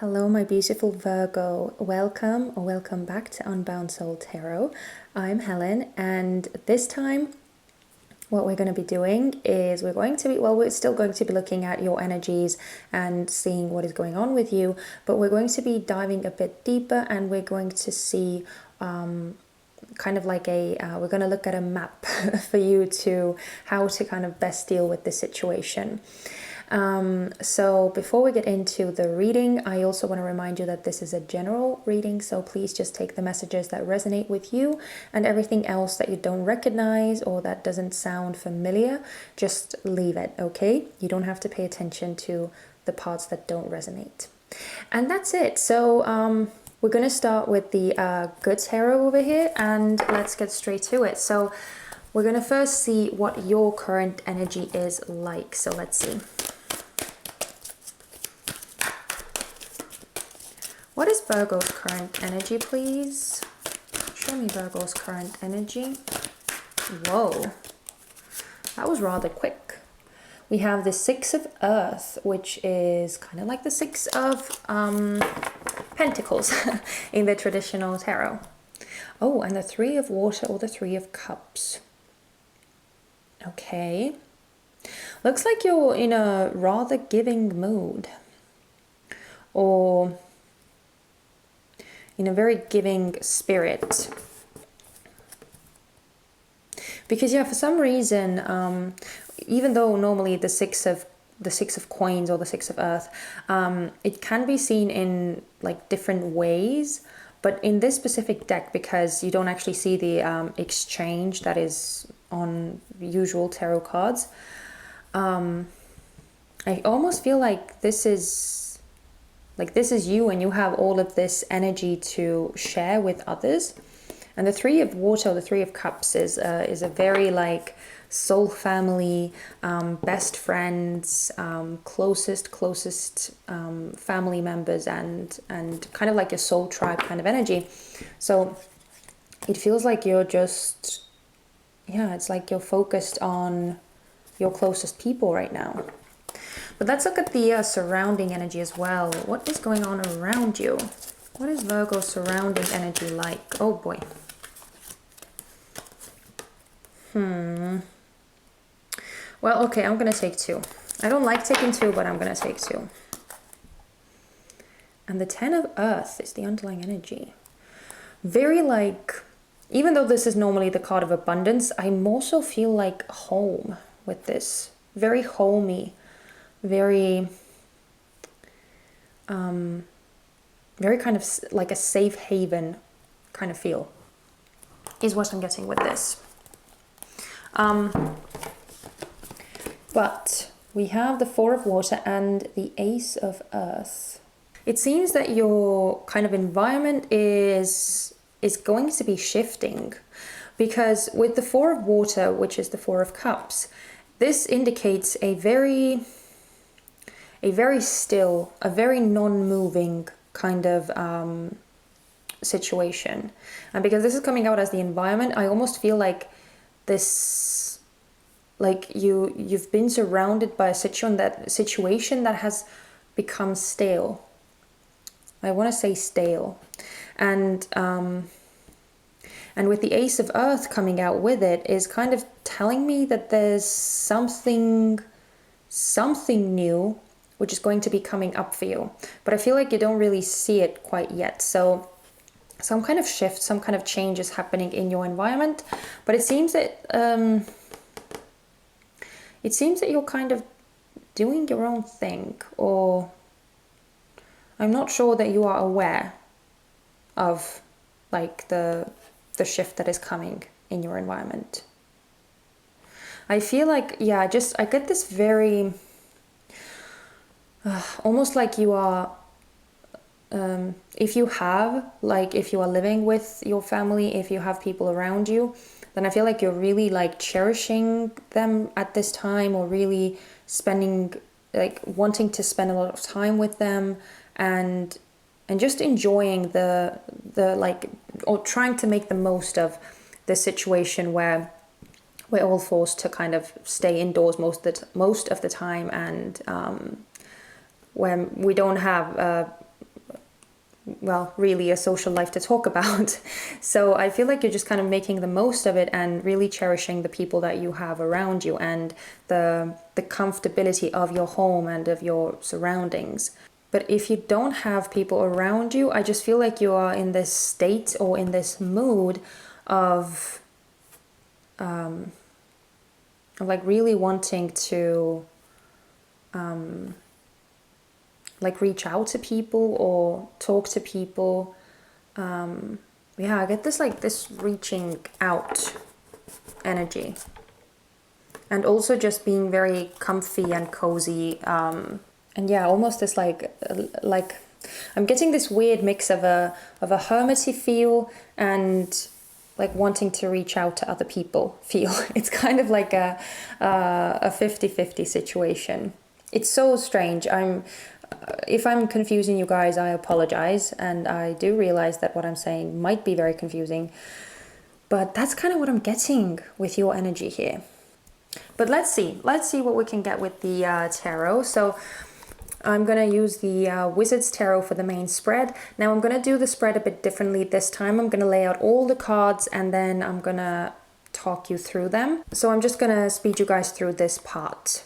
Hello, my beautiful Virgo. Welcome or welcome back to Unbound Soul Tarot. I'm Helen, and this time what we're going to be doing is we're still going to be looking at your energies and seeing what is going on with you, but we're going to be diving a bit deeper, and we're going to see kind of like we're going to look at a map for you to how to kind of best deal with the situation. So before we get into the reading, I also want to remind you that this is a general reading, so please just take the messages that resonate with you, and everything else that you don't recognize or that doesn't sound familiar, just leave it, okay? You don't have to pay attention to the parts that don't resonate. And that's it. So we're going to start with the good tarot over here, and let's get straight to it. So we're going to first see what your current energy is like. So let's see. What is Virgo's current energy, please? Show me Virgo's current energy. Whoa, that was rather quick. We have the Six of Earth, which is kind of like the Six of Pentacles in the traditional tarot. Oh, and the Three of Water or the Three of Cups. Okay. Looks like you're in a rather giving mood, or in a very giving spirit, because yeah, for some reason, even though normally the six of coins or the Six of Earth, it can be seen in like different ways, but in this specific deck, because you don't actually see the exchange that is on usual tarot cards, I almost feel like this is you, and you have all of this energy to share with others. And the Three of Water or the Three of Cups is a very like soul family, best friends, closest family members, and kind of like a soul tribe kind of energy. So it feels like you're just, yeah, it's like you're focused on your closest people right now. But let's look at the surrounding energy as well. What is going on around you? What is Virgo's surrounding energy like? Oh boy. Well, okay, I'm going to take two. I don't like taking two, but I'm going to take two. And the Ten of Earth is the underlying energy. Very like, even though this is normally the card of abundance, I also feel like home with this. Very homey. Very very kind of like a safe haven kind of feel is what I'm getting with this. But we have the Four of Water and the Ace of Earth. It seems that your kind of environment is going to be shifting, because with the Four of Water, which is the Four of Cups, this indicates a very still, a very non-moving kind of situation. And because this is coming out as the environment, I almost feel like this, like you've been surrounded by a situation that has become stale. I want to say stale. And with the Ace of Earth coming out with it is kind of telling me that there's something new which is going to be coming up for you. But I feel like you don't really see it quite yet. So some kind of shift, some kind of change is happening in your environment. But it seems that you're kind of doing your own thing, or I'm not sure that you are aware of like the shift that is coming in your environment. I feel like, yeah, I get this very almost like you are, if you are living with your family, if you have people around you, then I feel like you're really like cherishing them at this time, or really spending, like wanting to spend a lot of time with them, and just enjoying the like, or trying to make the most of the situation where we're all forced to kind of stay indoors most of the time, and when we don't have well, really a social life to talk about. So I feel like you're just kind of making the most of it and really cherishing the people that you have around you and the comfortability of your home and of your surroundings. But if you don't have people around you, I just feel like you are in this state or in this mood of like really wanting to like reach out to people or talk to people. Yeah, I get this like this reaching out energy, and also just being very comfy and cozy, and yeah, almost this like I'm getting this weird mix of a hermity feel and like wanting to reach out to other people feel. It's kind of like a 50-50 situation. It's so strange. If I'm confusing you guys, I apologize, and I do realize that what I'm saying might be very confusing, but that's kind of what I'm getting with your energy here. But let's see what we can get with the tarot. So I'm going to use the Wizard's Tarot for the main spread. Now I'm going to do the spread a bit differently this time. I'm going to lay out all the cards and then I'm going to talk you through them. So I'm just going to speed you guys through this part.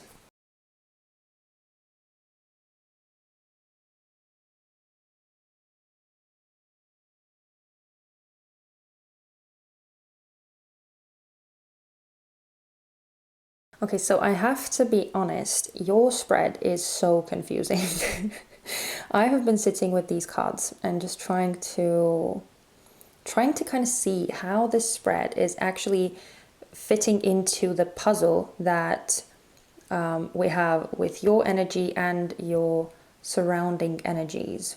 Okay, so I have to be honest, your spread is so confusing. I have been sitting with these cards and just trying to kind of see how this spread is actually fitting into the puzzle that we have with your energy and your surrounding energies.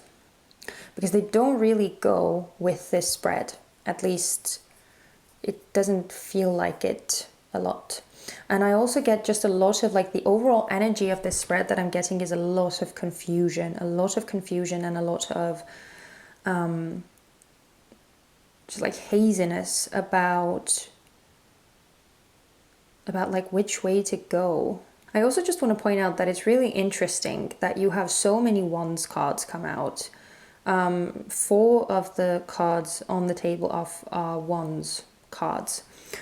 Because they don't really go with this spread. At least it doesn't feel like it a lot. And I also get just a lot of like the overall energy of this spread that I'm getting is a lot of confusion and a lot of just like haziness about like which way to go. I also just want to point out that it's really interesting that you have so many Wands cards come out. 4 of the cards on the table are Wands cards.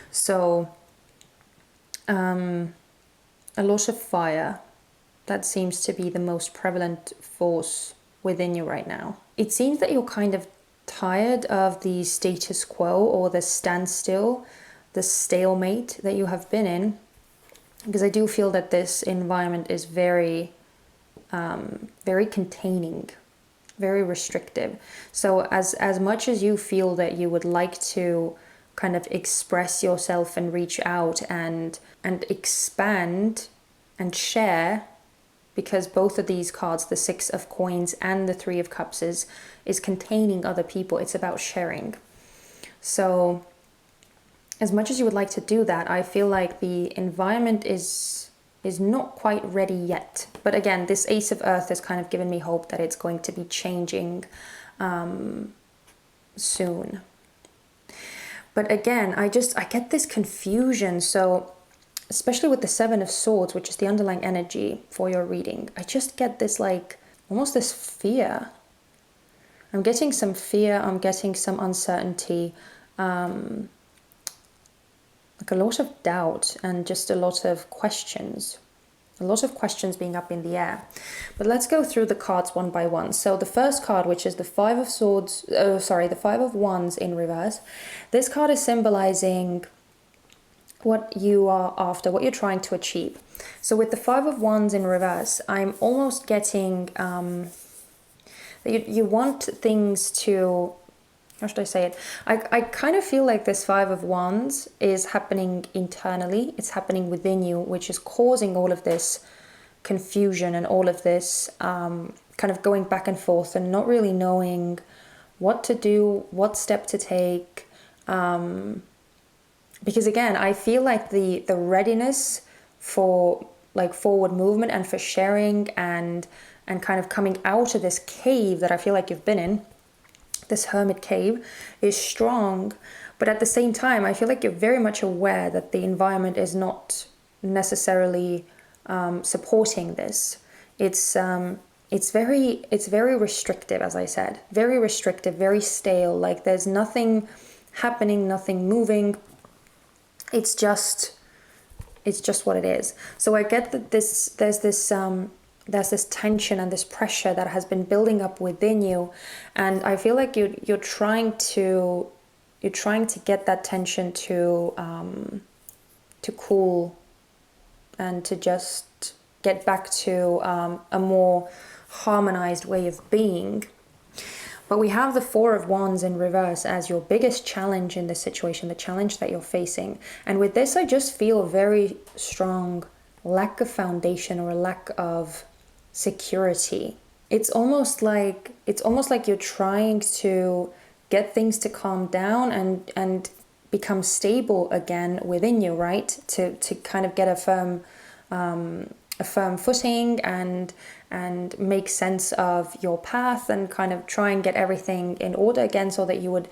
So a lot of fire. That seems to be the most prevalent force within you right now. It seems that you're kind of tired of the status quo or the standstill, the stalemate that you have been in, because I do feel that this environment is very, very containing, very restrictive. So as much as you feel that you would like to kind of express yourself and reach out and expand and share, because both of these cards, the 6 of Coins and the 3 of Cups, is containing other people. It's about sharing. So as much as you would like to do that, I feel like the environment is not quite ready yet. But again, this Ace of Earth has kind of given me hope that it's going to be changing soon. But again, I get this confusion. So especially with the 7 of Swords, which is the underlying energy for your reading, I just get this like almost this fear. I'm getting some fear, I'm getting some uncertainty, like a lot of doubt and just a lot of questions. A lot of questions being up in the air. But let's go through the cards one by one. So the first card, which is the 5 of Swords, the 5 of Wands in reverse. This card is symbolizing what you are after, what you're trying to achieve. So with the 5 of Wands in reverse, I'm almost getting that you want things to, how should I say it? I kind of feel like this 5 of Wands is happening internally. It's happening within you, which is causing all of this confusion and all of this kind of going back and forth and not really knowing what to do, what step to take. Because again, I feel like the readiness for like forward movement and for sharing and kind of coming out of this cave that I feel like you've been in, this hermit cave, is strong. But at the same time, I feel like you're very much aware that the environment is not necessarily supporting this. It's it's very restrictive, as I said, very restrictive, very stale. Like there's nothing happening, nothing moving. It's just what it is. So I get that there's this tension and this pressure that has been building up within you, and I feel like you're trying to get that tension to cool and to just get back to a more harmonized way of being. But we have the Four of Wands in reverse as your biggest challenge in this situation, the challenge that you're facing. And with this, I just feel a very strong lack of foundation or a lack of security. It's almost like you're trying to get things to calm down and become stable again within you, right? To kind of get a firm footing and make sense of your path and kind of try and get everything in order again, so that you would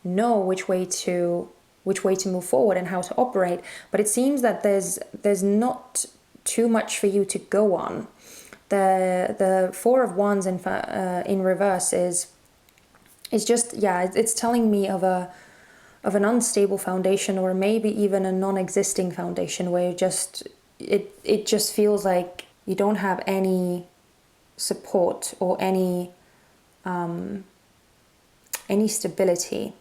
know which way to move forward and how to operate. But it seems that there's not too much for you to go on. The Four of Wands in reverse is just, yeah, it's telling me of an unstable foundation, or maybe even a non-existing foundation, where it just feels like you don't have any support or any stability.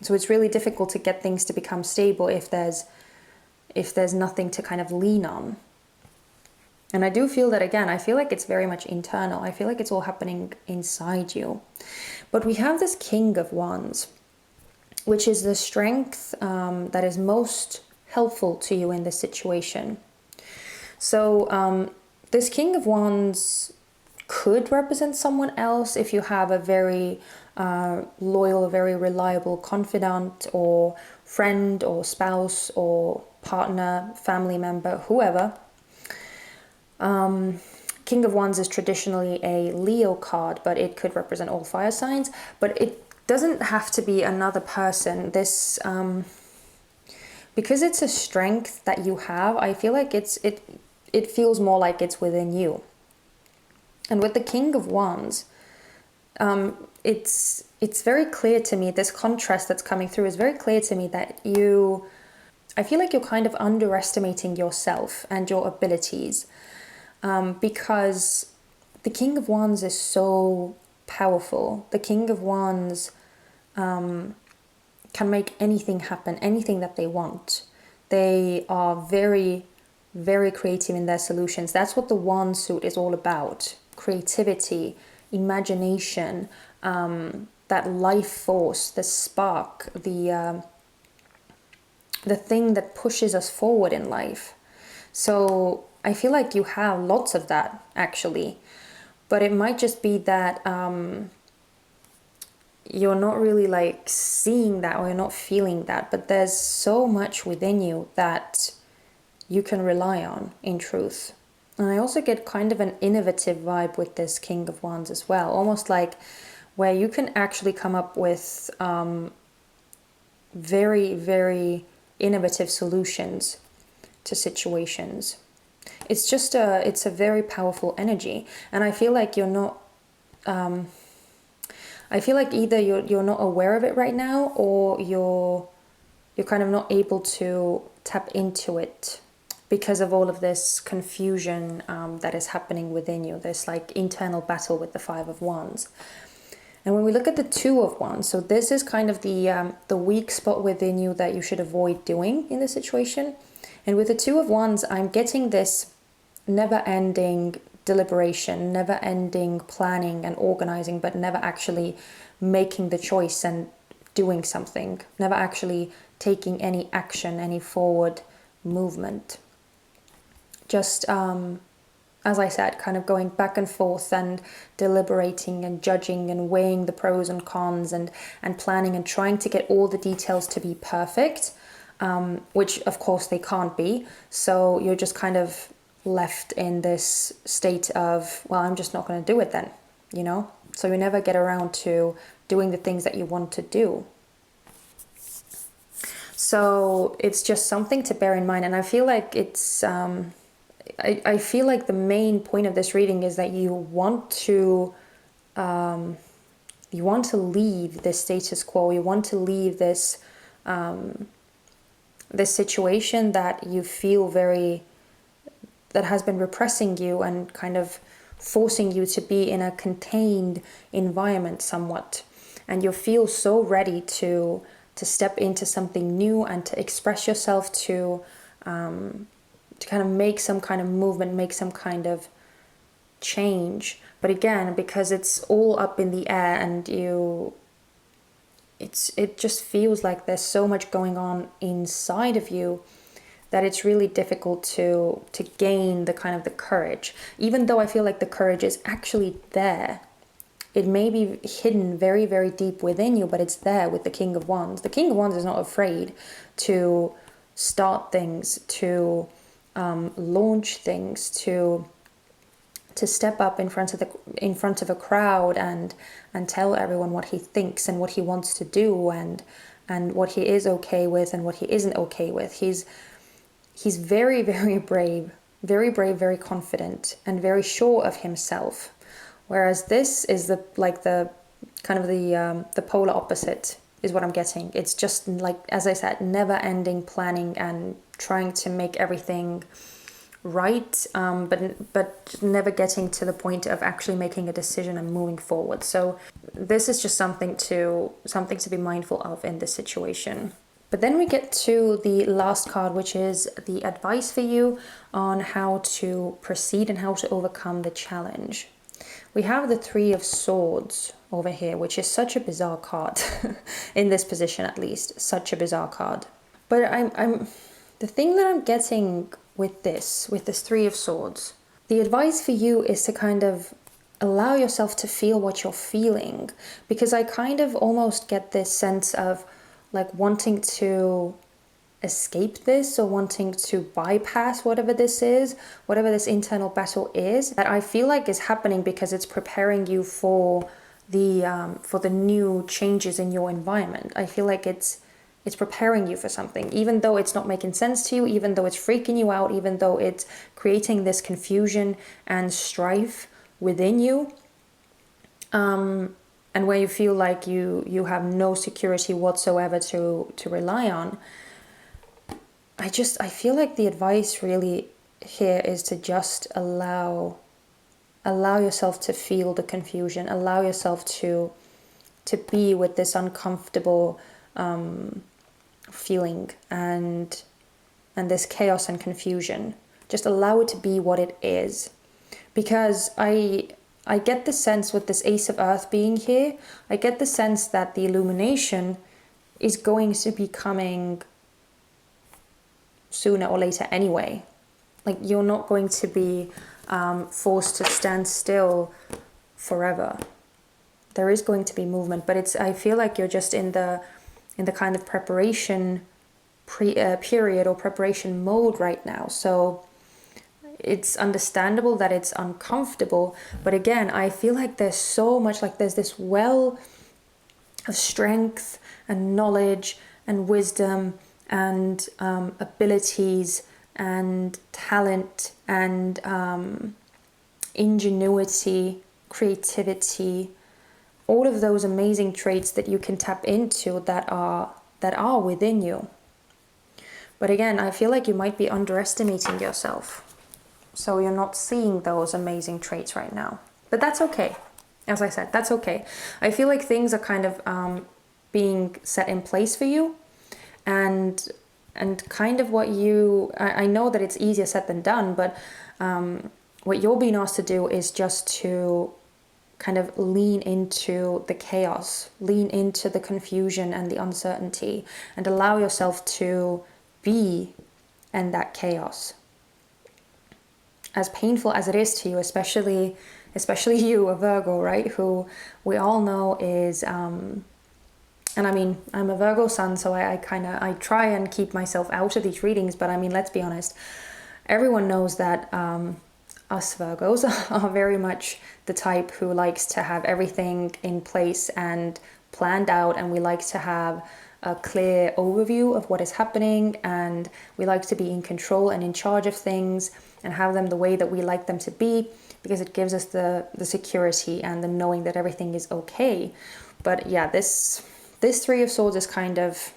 So it's really difficult to get things to become stable if there's nothing to kind of lean on. And I do feel that, again, I feel like it's very much internal. I feel like it's all happening inside you. But we have this King of Wands, which is the strength that is most helpful to you in this situation. So this King of Wands could represent someone else if you have a very loyal, very reliable confidant or friend or spouse or partner, family member, whoever. King of Wands is traditionally a Leo card, but it could represent all fire signs. But it doesn't have to be another person. This, because it's a strength that you have, I feel like it feels more like it's within you. And with the King of Wands, it's very clear to me, this contrast that's coming through is very clear to me that I feel like you're kind of underestimating yourself and your abilities. Because the King of Wands is so powerful. The King of Wands can make anything happen, anything that they want. They are very, very creative in their solutions. That's what the wand suit is all about. Creativity, imagination, that life force, the spark, the thing that pushes us forward in life. So I feel like you have lots of that, actually, but it might just be that you're not really like seeing that, or you're not feeling that, but there's so much within you that you can rely on, in truth. And I also get kind of an innovative vibe with this King of Wands as well, almost like where you can actually come up with very, very innovative solutions to situations. It's just it's a very powerful energy, and I feel like you're not. I feel like either you're not aware of it right now, or you're kind of not able to tap into it because of all of this confusion that is happening within you. This like internal battle with the Five of Wands. And when we look at the Two of Wands, so this is kind of the weak spot within you that you should avoid doing in this situation. And with the Two of Wands, I'm getting this never-ending deliberation, never-ending planning and organizing, but never actually making the choice and doing something, never actually taking any action, any forward movement. Just, as I said, kind of going back and forth and deliberating and judging and weighing the pros and cons and planning and trying to get all the details to be perfect. Which of course they can't be. So you're just kind of left in this state of, well, I'm just not going to do it then, you know? So you never get around to doing the things that you want to do. So it's just something to bear in mind. And I feel like it's I feel like the main point of this reading is that you want to leave this status quo. You want to leave this this situation that you feel that has been repressing you and kind of forcing you to be in a contained environment somewhat. And you feel so ready to step into something new and to express yourself, to kind of make some kind of movement, make some kind of change. But again, because it's all up in the air and it just feels like there's so much going on inside of you that it's really difficult to gain the kind of the courage. Even though I feel like the courage is actually there. It may be hidden very, very deep within you, but it's there with the King of Wands. The King of Wands is not afraid to start things, to launch things, to step up in front of a crowd and tell everyone what he thinks and what he wants to do and what he is okay with and what he isn't okay with. He's very, very brave, very confident and very sure of himself. Whereas this is the polar opposite is what I'm getting. It's just like, as I said, never ending planning and trying to make everything right, but never getting to the point of actually making a decision and moving forward. So this is just something to be mindful of in this situation. But then we get to the last card, which is the advice for you on how to proceed and how to overcome the challenge. We have the Three of Swords over here, which is such a bizarre card in this position, at least. Such a bizarre card. But the thing that I'm getting with this Three of Swords, the advice for you is to kind of allow yourself to feel what you're feeling, because I kind of almost get this sense of like wanting to escape this or wanting to bypass whatever this is, whatever this internal battle is, that I feel like is happening because it's preparing you for the new changes in your environment. I feel like it's preparing you for something, even though it's not making sense to you, even though it's freaking you out, even though it's creating this confusion and strife within you, and where you feel like you have no security whatsoever to rely on. I feel like the advice really here is to just allow yourself to feel the confusion, allow yourself to be with this uncomfortable feeling and this chaos and confusion. Just allow it to be what it is. Because I get the sense with this Ace of Earth being here, I get the sense that the illumination is going to be coming sooner or later anyway. Like, you're not going to be forced to stand still forever. There is going to be movement, but I feel like you're just in the kind of preparation period or preparation mode right now. So it's understandable that it's uncomfortable, but again, I feel like there's so much, like there's this well of strength and knowledge and wisdom and abilities and talent and ingenuity, creativity, all of those amazing traits that you can tap into that are within you. But again, I feel like you might be underestimating yourself. So you're not seeing those amazing traits right now. But that's okay. As I said, that's okay. I feel like things are kind of being set in place for you. And kind of what I know that it's easier said than done, but what you're being asked to do is just to kind of lean into the chaos, lean into the confusion and the uncertainty, and allow yourself to be in that chaos. As painful as it is to you, especially you, a Virgo, right? Who we all know is, and I mean, I'm a Virgo sun, so I try and keep myself out of these readings, but I mean, let's be honest, everyone knows that us Virgos are very much the type who likes to have everything in place and planned out, and we like to have a clear overview of what is happening, and we like to be in control and in charge of things and have them the way that we like them to be, because it gives us the security and the knowing that everything is okay. But yeah, this Three of Swords is kind of,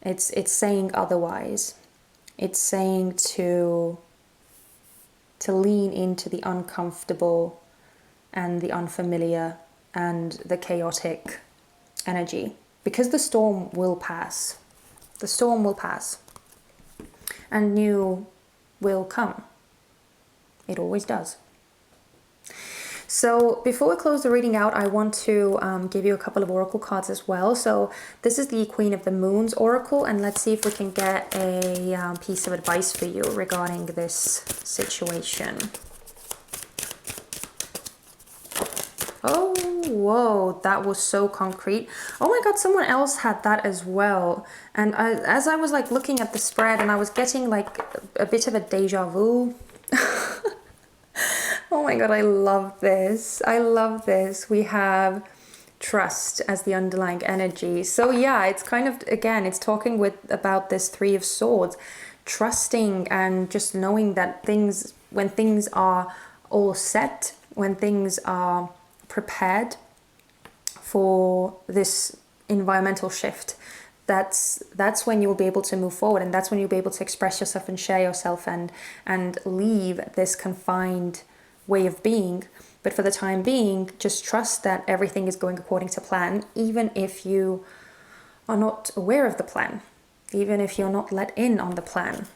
it's saying otherwise. It's saying to lean into the uncomfortable and the unfamiliar and the chaotic energy, because the storm will pass. The storm will pass and new will come. It always does. So before we close the reading out, I want to give you a couple of oracle cards as well. So this is the Queen of the Moon's oracle, and let's see if we can get a piece of advice for you regarding this situation. Oh, whoa, that was so concrete. Oh my God, someone else had that as well. And as I was like looking at the spread, and I was getting like a bit of a deja vu. Oh my God, I love this. I love this. We have trust as the underlying energy. So yeah, it's kind of, again, it's talking about this Three of Swords, trusting and just knowing that things, when things are all set, when things are prepared for this environmental shift, that's when you'll be able to move forward, and that's when you'll be able to express yourself and share yourself and leave this confined way of being. But for the time being, just trust that everything is going according to plan, even if you are not aware of the plan, even if you're not let in on the plan.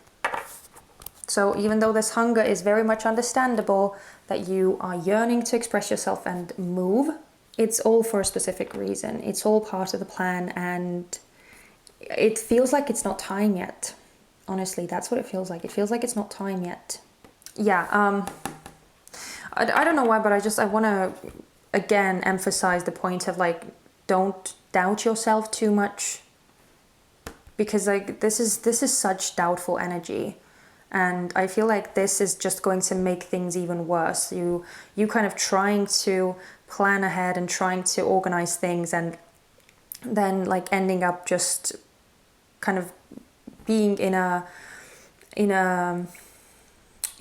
So even though this hunger is very much understandable, that you are yearning to express yourself and move, it's all for a specific reason. It's all part of the plan, and it feels like it's not time yet. Honestly, that's what it feels like. It feels like it's not time yet. Yeah, I don't know why, but I want to again emphasize the point of like, don't doubt yourself too much, because like this is such doubtful energy, and I feel like this is just going to make things even worse. You kind of trying to plan ahead and trying to organize things, and then like ending up just kind of being in a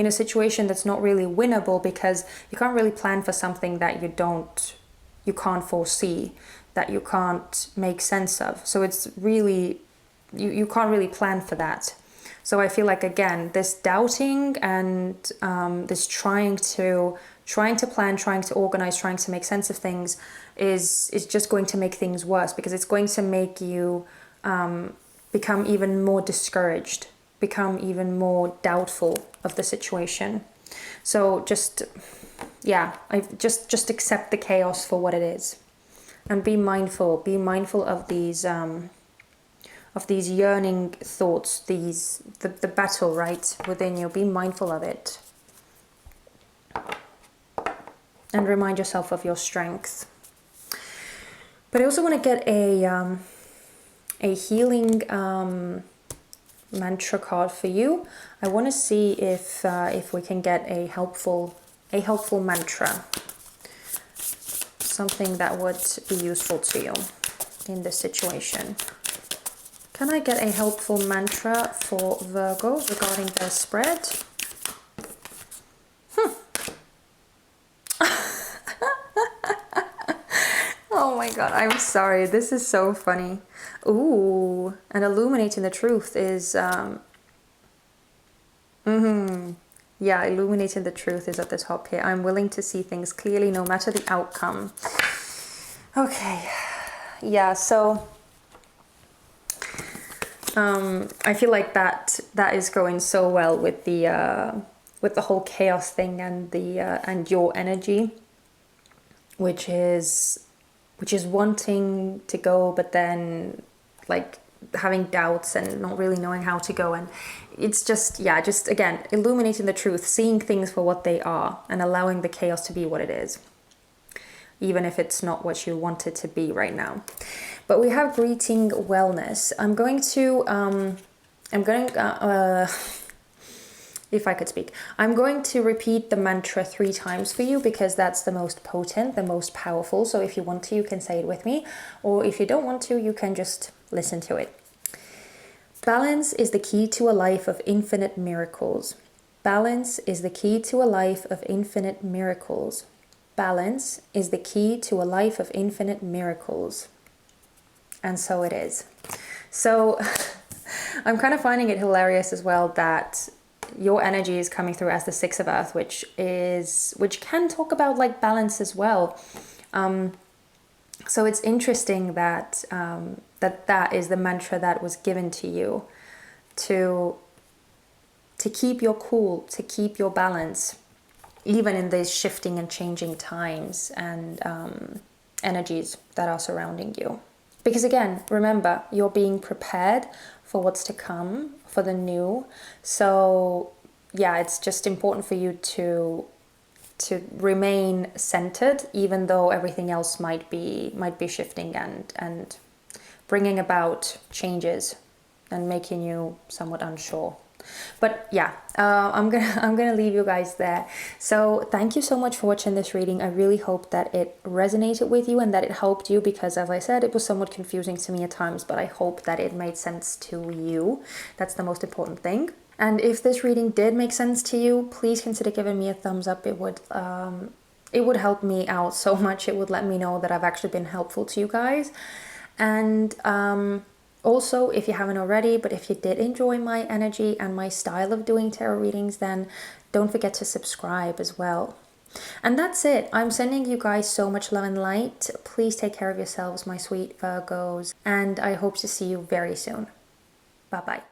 situation that's not really winnable, because you can't really plan for something that you can't foresee, that you can't make sense of. So it's really, you can't really plan for that. So I feel like, again, this doubting and this trying to plan, trying to organize, trying to make sense of things is just going to make things worse, because it's going to make you become even more discouraged, become even more doubtful of the situation. So just accept the chaos for what it is, and be mindful of these yearning thoughts, the battle right within you. Be mindful of it, and remind yourself of your strength. But I also want to get a healing mantra card for you. I want to see if we can get a helpful mantra, something that would be useful to you in this situation. Can I get a helpful mantra for Virgo regarding their spread? Oh my God, I'm sorry. This is so funny. Ooh, and illuminating the truth is... Yeah, illuminating the truth is at the top here. I'm willing to see things clearly no matter the outcome. Okay. Yeah, so... I feel like that is going so well with the whole chaos thing and and your energy, which is wanting to go, but then like having doubts and not really knowing how to go. And it's just again, illuminating the truth, seeing things for what they are, and allowing the chaos to be what it is, even if it's not what you want it to be right now. But we have greeting wellness. I'm going to if I could speak, I'm going to repeat the mantra 3 times for you, because that's the most potent, the most powerful. So if you want to, you can say it with me, or if you don't want to, you can just listen to it. Balance is the key to a life of infinite miracles. Balance is the key to a life of infinite miracles. Balance is the key to a life of infinite miracles. And so it is. So I'm kind of finding it hilarious as well that your energy is coming through as the Six of Earth, which can talk about like balance as well. So it's interesting that that is the mantra that was given to you to keep your cool, to keep your balance, even in these shifting and changing times and energies that are surrounding you. Because again, remember, you're being prepared for what's to come, for the new. So yeah, it's just important for you to remain centered, even though everything else might be shifting and bringing about changes and making you somewhat unsure. But yeah, I'm gonna leave you guys there. So thank you so much for watching this reading. I really hope that it resonated with you and that it helped you, because as I said, it was somewhat confusing to me at times, but I hope that it made sense to you. That's the most important thing. And if this reading did make sense to you, please consider giving me a thumbs up. It would help me out so much. It would let me know that I've actually been helpful to you guys. And also, if you haven't already, but if you did enjoy my energy and my style of doing tarot readings, then don't forget to subscribe as well. And that's it. I'm sending you guys so much love and light. Please take care of yourselves, my sweet Virgos, and I hope to see you very soon. Bye-bye.